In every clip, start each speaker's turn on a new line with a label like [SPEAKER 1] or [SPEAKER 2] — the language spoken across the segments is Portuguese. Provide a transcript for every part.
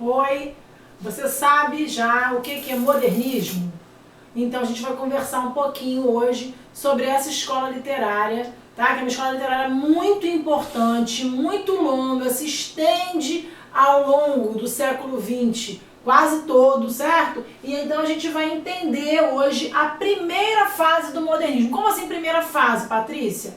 [SPEAKER 1] Oi, você sabe já o que é modernismo? Então a gente vai conversar um pouquinho hoje sobre essa escola literária, tá? Que é uma escola literária muito importante, muito longa, se estende ao longo do século XX, quase todo, certo? E então a gente vai entender hoje a primeira fase do modernismo. Como assim primeira fase, Patrícia?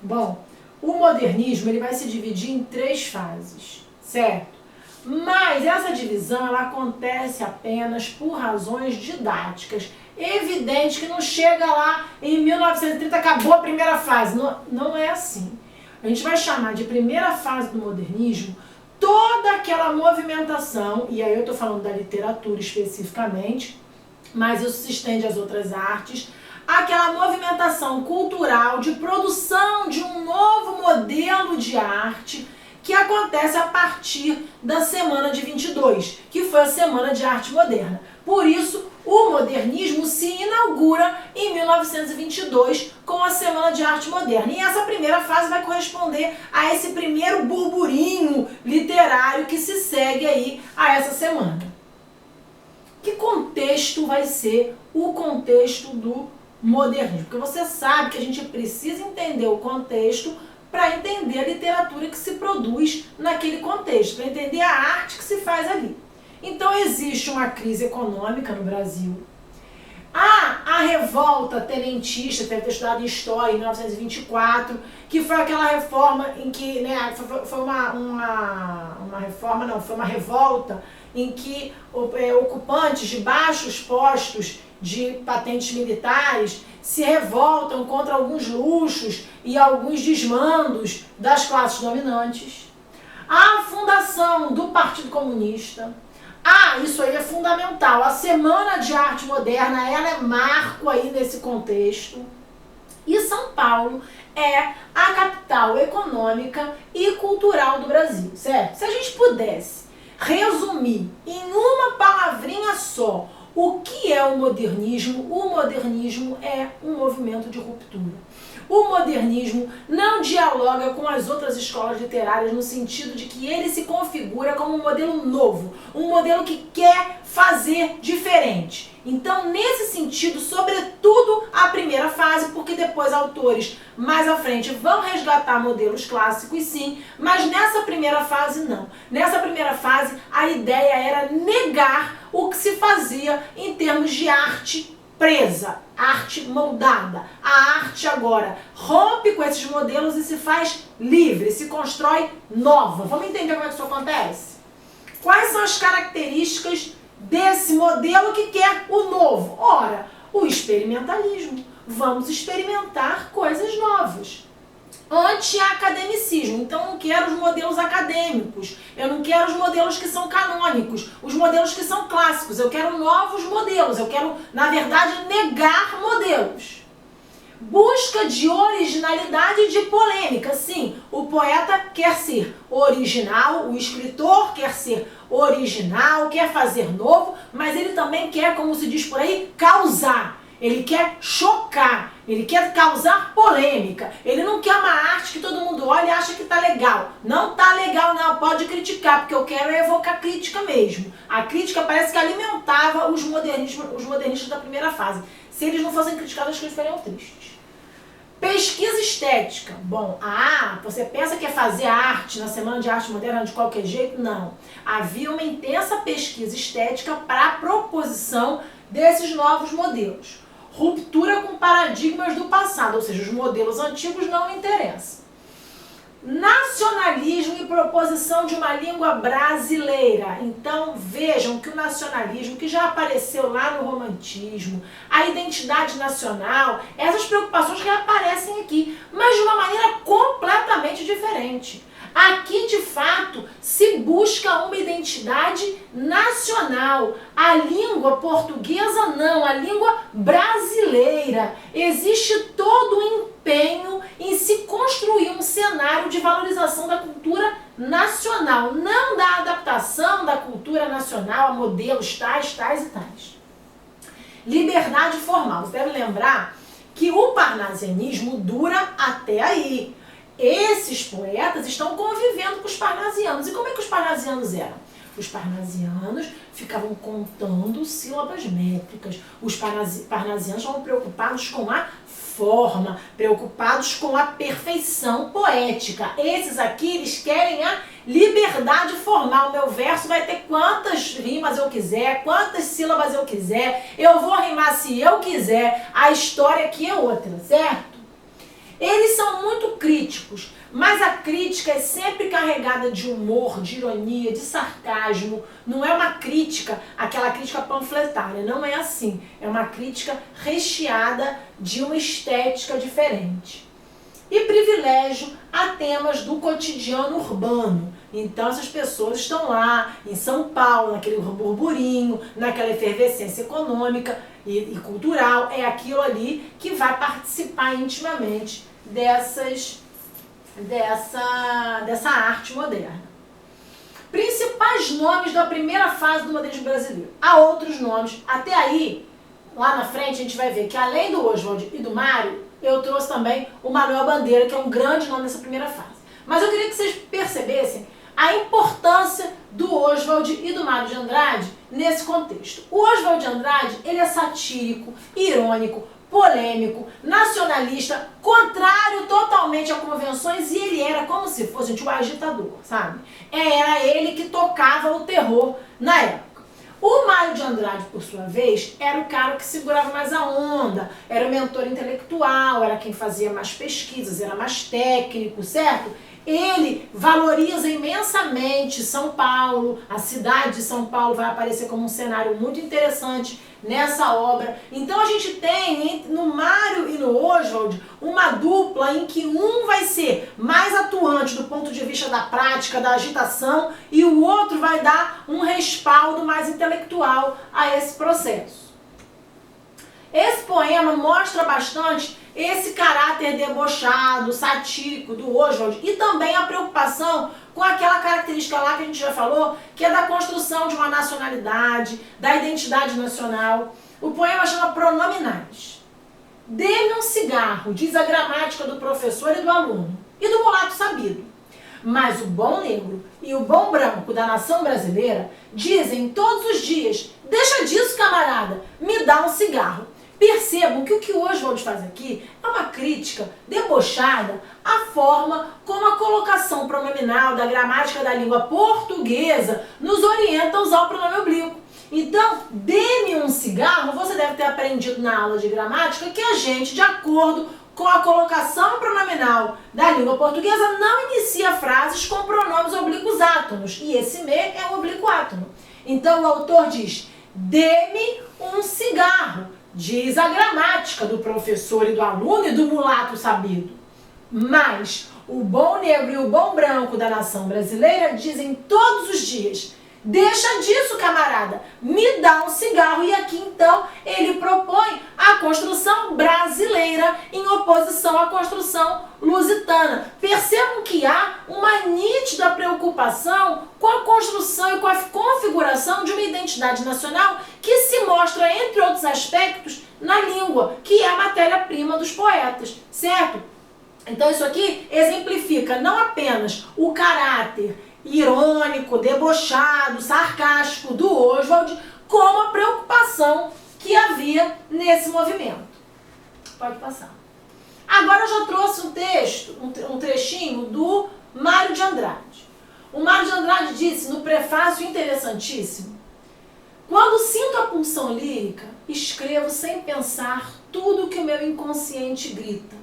[SPEAKER 1] Bom, o modernismo ele vai se dividir em 3 fases, certo? Mas essa divisão ela acontece apenas por razões didáticas. Evidente que não chega lá em 1930 acabou a primeira fase. Não é assim. A gente vai chamar de primeira fase do modernismo toda aquela movimentação, e aí eu estou falando da literatura especificamente, mas isso se estende às outras artes, aquela movimentação cultural de produção de um novo modelo de arte que acontece a partir da Semana de 22, que foi a Semana de Arte Moderna. Por isso, o modernismo se inaugura em 1922 com a Semana de Arte Moderna. E essa primeira fase vai corresponder a esse primeiro burburinho literário que se segue aí a essa semana. Que contexto vai ser o contexto do modernismo? Porque você sabe que a gente precisa entender o contexto para entender a literatura que se produz naquele contexto, para entender a arte que se faz ali. Então existe uma crise econômica no Brasil. Há a revolta tenentista, que deve ter estudado em História, em 1924, que foi aquela reforma em que, né, foi uma revolta em que ocupantes de baixos postos de patentes militares se revoltam contra alguns luxos e alguns desmandos das classes dominantes. A fundação do Partido Comunista. Isso aí é fundamental. A Semana de Arte Moderna, ela é marco aí nesse contexto. E São Paulo é a capital econômica e cultural do Brasil, certo? Se a gente pudesse resumir em uma palavrinha só o que é o modernismo é um movimento de ruptura. O modernismo não dialoga com as outras escolas literárias no sentido de que ele se configura como um modelo novo, um modelo que quer fazer diferente. Então, nesse sentido, sobretudo a primeira fase, porque depois autores mais à frente vão resgatar modelos clássicos, sim, mas nessa primeira fase não. Nessa primeira fase, a ideia era negar o que se fazia em termos de arte presa, arte moldada. A arte agora rompe com esses modelos e se faz livre, se constrói nova. Vamos entender como é que isso acontece? Quais são as características desse modelo que quer o novo? Ora, o experimentalismo. Vamos experimentar coisas novas. Anti-academicismo. Então, eu não quero os modelos acadêmicos, eu não quero os modelos que são canônicos, os modelos que são clássicos, eu quero novos modelos, eu quero, na verdade, negar modelos. Busca de originalidade e de polêmica. Sim, o poeta quer ser original, o escritor quer ser original, quer fazer novo, mas ele também quer, como se diz por aí, causar. Ele quer chocar, ele quer causar polêmica. Ele não quer uma arte que todo mundo olha e acha que tá legal. Não tá legal não, pode criticar, porque eu quero evocar crítica mesmo. A crítica parece que alimentava os modernistas da primeira fase. Se eles não fossem criticados, acho que eles ficariam tristes. Pesquisa estética. Bom, você pensa que é fazer arte na Semana de Arte Moderna de qualquer jeito? Não. Havia uma intensa pesquisa estética para a proposição desses novos modelos. Ruptura com paradigmas do passado, ou seja, os modelos antigos não interessam. Nacionalismo e proposição de uma língua brasileira. Então vejam que o nacionalismo, que já apareceu lá no romantismo, a identidade nacional, essas preocupações reaparecem aqui, mas de uma maneira completamente diferente. Aqui, de fato, se busca uma identidade nacional. A língua portuguesa não, a língua brasileira. Existe todo o empenho em se construir um cenário de valorização da cultura nacional, não da adaptação da cultura nacional a modelos tais e tais. Liberdade formal. Você deve lembrar que o parnasianismo dura até aí. Esses poetas estão convivendo com os parnasianos. E como é que os parnasianos eram? Os parnasianos ficavam contando sílabas métricas. Os parnasianos estavam preocupados com a forma, preocupados com a perfeição poética. Esses aqui, eles querem a liberdade formal. Meu verso vai ter quantas rimas eu quiser, quantas sílabas eu quiser, eu vou rimar se eu quiser, a história aqui é outra, certo? Eles são muito críticos, mas a crítica é sempre carregada de humor, de ironia, de sarcasmo. Não é uma crítica, aquela crítica panfletária, não é assim. É uma crítica recheada de uma estética diferente. E privilégio a temas do cotidiano urbano. Então essas pessoas estão lá em São Paulo, naquele burburinho, naquela efervescência econômica e cultural. É aquilo ali que vai participar intimamente dessa arte moderna. Principais nomes da primeira fase do modernismo brasileiro. Há outros nomes. Até aí, lá na frente, a gente vai ver que além do Oswald e do Mário, eu trouxe também o Manuel Bandeira, que é um grande nome dessa primeira fase. Mas eu queria que vocês percebessem a importância do Oswald e do Mário de Andrade nesse contexto. O Oswald de Andrade, ele é satírico, irônico, polêmico, nacionalista, contrário totalmente a convenções, e ele era como se fosse, gente, um agitador, sabe? Era ele que tocava o terror na época. O Mário de Andrade, por sua vez, era o cara que segurava mais a onda, era o mentor intelectual, era quem fazia mais pesquisas, era mais técnico, certo? Ele valoriza imensamente São Paulo, a cidade de São Paulo vai aparecer como um cenário muito interessante nessa obra. Então a gente tem no Mário e no Oswald uma dupla em que um vai ser mais atuante do ponto de vista da prática, da agitação, e o outro vai dar um respaldo mais intelectual a esse processo. Esse poema mostra bastante esse caráter debochado, satírico do Oswald e também a preocupação com aquela característica lá que a gente já falou, que é da construção de uma nacionalidade, da identidade nacional. O poema chama Pronominais. Dê-me um cigarro, diz a gramática do professor e do aluno, e do mulato sabido. Mas o bom negro e o bom branco da nação brasileira dizem todos os dias: deixa disso, camarada, me dá um cigarro. Percebam que o que o Oswald faz aqui é uma crítica debochada à forma como a colocação pronominal da gramática da língua portuguesa nos orienta a usar o pronome oblíquo. Então, dê-me um cigarro, você deve ter aprendido na aula de gramática que a gente, de acordo com a colocação pronominal da língua portuguesa, não inicia frases com pronomes oblíquos átonos. E esse me é um oblíquo átono. Então, o autor diz: dê-me um cigarro. Diz a gramática do professor e do aluno e do mulato sabido. Mas o bom negro e o bom branco da nação brasileira dizem todos os dias: deixa disso, camarada, me dá um cigarro. E aqui então ele propõe a construção brasileira em oposição à construção lusitana. Percebam que há uma nítida preocupação com a construção e com a configuração de uma identidade nacional que se mostra, entre outros aspectos, na língua, que é a matéria-prima dos poetas, certo? Então isso aqui exemplifica não apenas o caráter irônico, debochado, sarcástico do Oswald, como a preocupação que havia nesse movimento. Pode passar. Agora eu já trouxe um texto, um trechinho do Mário de Andrade. O Mário de Andrade disse no prefácio interessantíssimo: quando sinto a pulsão lírica, escrevo sem pensar tudo que o meu inconsciente grita.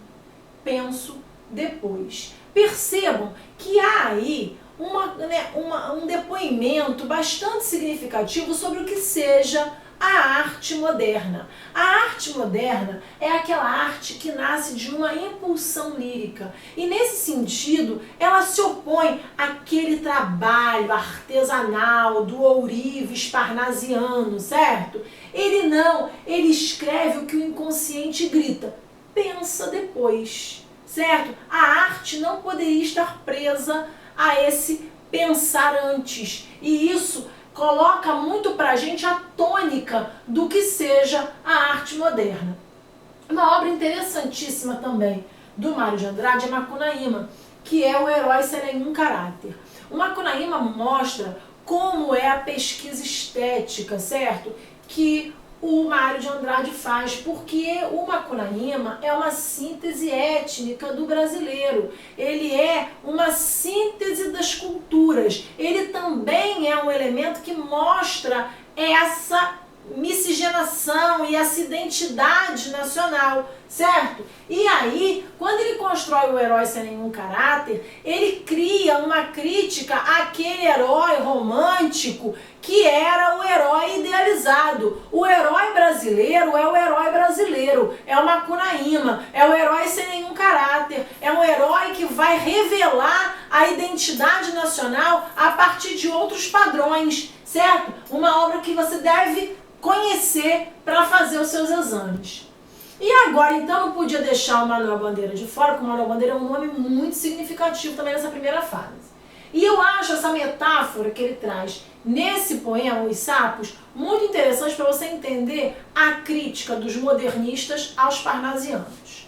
[SPEAKER 1] Penso depois. Percebam que há aí um depoimento bastante significativo sobre o que seja a arte moderna. A arte moderna é aquela arte que nasce de uma impulsão lírica. E nesse sentido, ela se opõe àquele trabalho artesanal do ourives parnasiano, certo? Ele escreve o que o inconsciente grita. Pensa depois, certo? A arte não poderia estar presa a esse pensar antes. E isso coloca muito pra gente a tônica do que seja a arte moderna. Uma obra interessantíssima também do Mário de Andrade é Macunaíma, que é o herói sem nenhum caráter. O Macunaíma mostra como é a pesquisa estética, certo? Que o Mário de Andrade faz, porque o Macunaíma é uma síntese étnica do brasileiro. Ele é uma síntese das culturas. Ele também é um elemento que mostra essa miscigenação e essa identidade nacional, certo? E aí, quando ele constrói o herói sem nenhum caráter, ele cria uma crítica àquele herói romântico que era o herói idealizado. O herói brasileiro é o herói brasileiro, é o Macunaíma, é o herói sem nenhum caráter, é um herói que vai revelar a identidade nacional a partir de outros padrões, certo? Uma obra que você deve conhecer para fazer os seus exames. E agora, então, não podia deixar o Manuel Bandeira de fora, porque o Manuel Bandeira é um nome muito significativo também nessa primeira fase. E eu acho essa metáfora que ele traz nesse poema, Os Sapos, muito interessante para você entender a crítica dos modernistas aos parnasianos.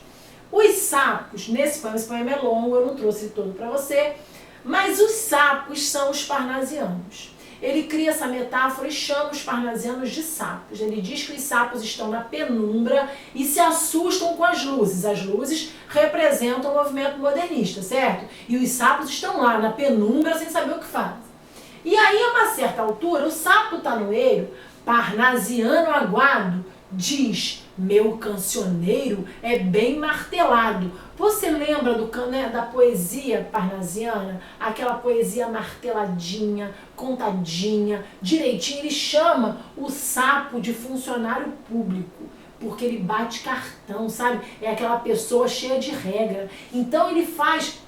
[SPEAKER 1] Os sapos, nesse poema, esse poema é longo, eu não trouxe ele todo para você, mas os sapos são os parnasianos. Ele cria essa metáfora e chama os parnasianos de sapos. Ele diz que os sapos estão na penumbra e se assustam com as luzes. As luzes representam o movimento modernista, certo? E os sapos estão lá na penumbra sem saber o que fazem. E aí, a uma certa altura, o sapo tanoeiro, parnasiano aguado, diz: meu cancioneiro é bem martelado. Você lembra da poesia parnasiana? Aquela poesia marteladinha, contadinha, direitinho. Ele chama o sapo de funcionário público, porque ele bate cartão, sabe? É aquela pessoa cheia de regra. Então ele faz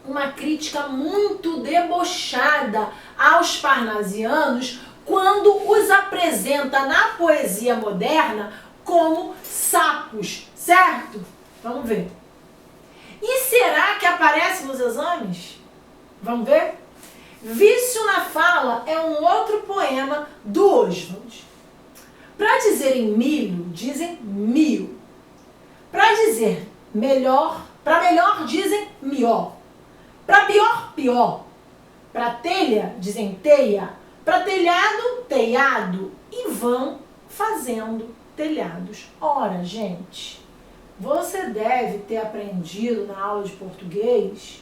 [SPEAKER 1] uma crítica muito debochada aos parnasianos quando os apresenta na poesia moderna como sapos, certo? Vamos ver. E será que aparece nos exames? Vamos ver? Vício na Fala é um outro poema do Oswald. Para dizer em milho, dizem mil. Para dizer melhor, para melhor dizem mió. Para pior, pior. Para telha, dizem teia. Para telhado, teiado. E vão fazendo telhados. Ora, gente, você deve ter aprendido na aula de português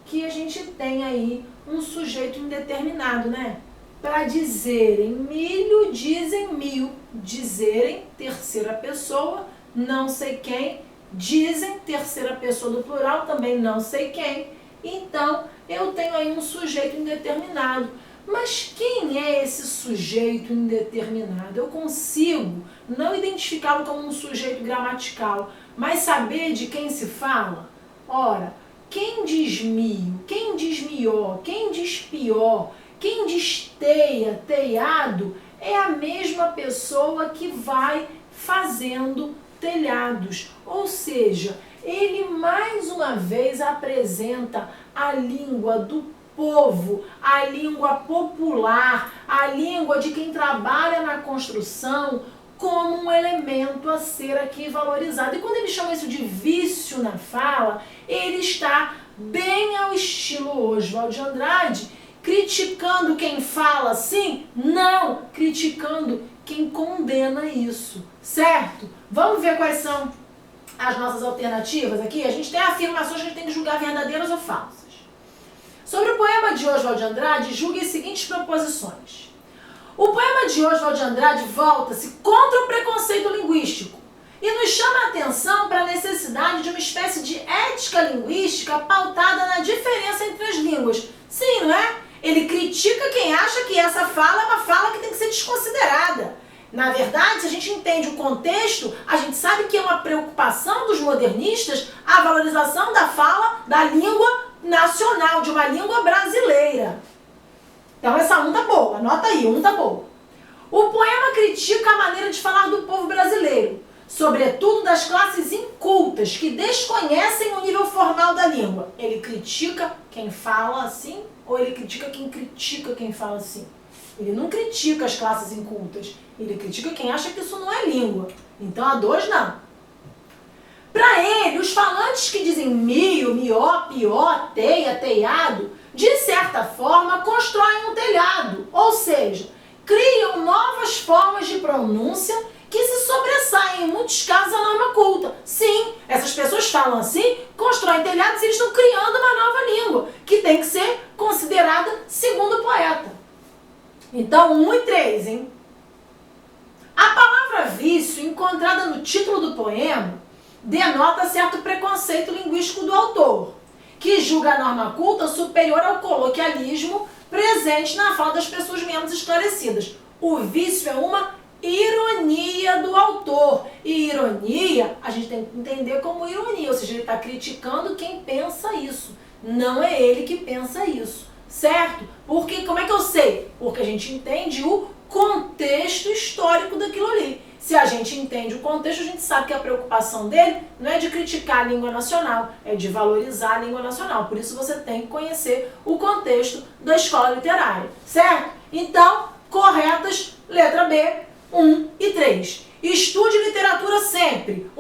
[SPEAKER 1] que a gente tem aí um sujeito indeterminado, né? Para dizerem milho, dizem mil. Dizerem terceira pessoa, não sei quem. Dizem terceira pessoa do plural, também não sei quem. Então, eu tenho aí um sujeito indeterminado. Mas quem é esse sujeito indeterminado? Eu consigo não identificá-lo como um sujeito gramatical, mas saber de quem se fala? Ora, quem diz mio, quem diz mió, quem diz pior, quem diz teia, teiado, é a mesma pessoa que vai fazendo telhados. Ou seja, ele mais uma vez apresenta a língua do povo, a língua popular, a língua de quem trabalha na construção como um elemento a ser aqui valorizado. E quando ele chama isso de vício na fala, ele está bem ao estilo Oswald de Andrade, criticando quem fala assim? Não, criticando quem condena isso, certo? Vamos ver quais são as nossas alternativas aqui? A gente tem afirmações que a gente tem que julgar verdadeiras ou falsas. Sobre o poema de Oswald de Andrade, julgue as seguintes proposições. O poema de Oswald de Andrade volta-se contra o preconceito linguístico e nos chama a atenção para a necessidade de uma espécie de ética linguística pautada na diferença entre as línguas. Sim, não é? Ele critica quem acha que essa fala é uma fala que tem que ser desconsiderada. Na verdade, se a gente entende o contexto, a gente sabe que é uma preocupação dos modernistas a valorização da fala, da língua nacional, de uma língua brasileira. Então essa tá boa, anota aí, tá boa. O poema critica a maneira de falar do povo brasileiro, sobretudo das classes incultas, que desconhecem o nível formal da língua. Ele critica quem fala assim, ou ele critica quem fala assim? Ele não critica as classes incultas, ele critica quem acha que isso não é língua. Então a 2 não. Para ele, os falantes que dizem mio, mió, pió, teia, teiado, de certa forma, constroem um telhado, ou seja, criam novas formas de pronúncia que se sobressaem, em muitos casos, a norma culta. Sim, essas pessoas falam assim, constroem telhados e eles estão criando uma nova língua, que tem que ser considerada segundo o poeta. Então, 1 e 3, hein? A palavra vício, encontrada no título do poema, denota certo preconceito linguístico do autor, que julga a norma culta superior ao coloquialismo presente na fala das pessoas menos esclarecidas. O vício é uma ironia do autor. E ironia, a gente tem que entender como ironia, ou seja, ele está criticando quem pensa isso. Não é ele que pensa isso, certo? Porque, como é que eu sei? Porque a gente entende o contexto histórico daquilo ali. Se a gente entende o contexto, a gente sabe que a preocupação dele não é de criticar a língua nacional, é de valorizar a língua nacional. Por isso você tem que conhecer o contexto da escola literária, certo? Então, corretas, letra B, 1 e 3. Estude literatura sempre.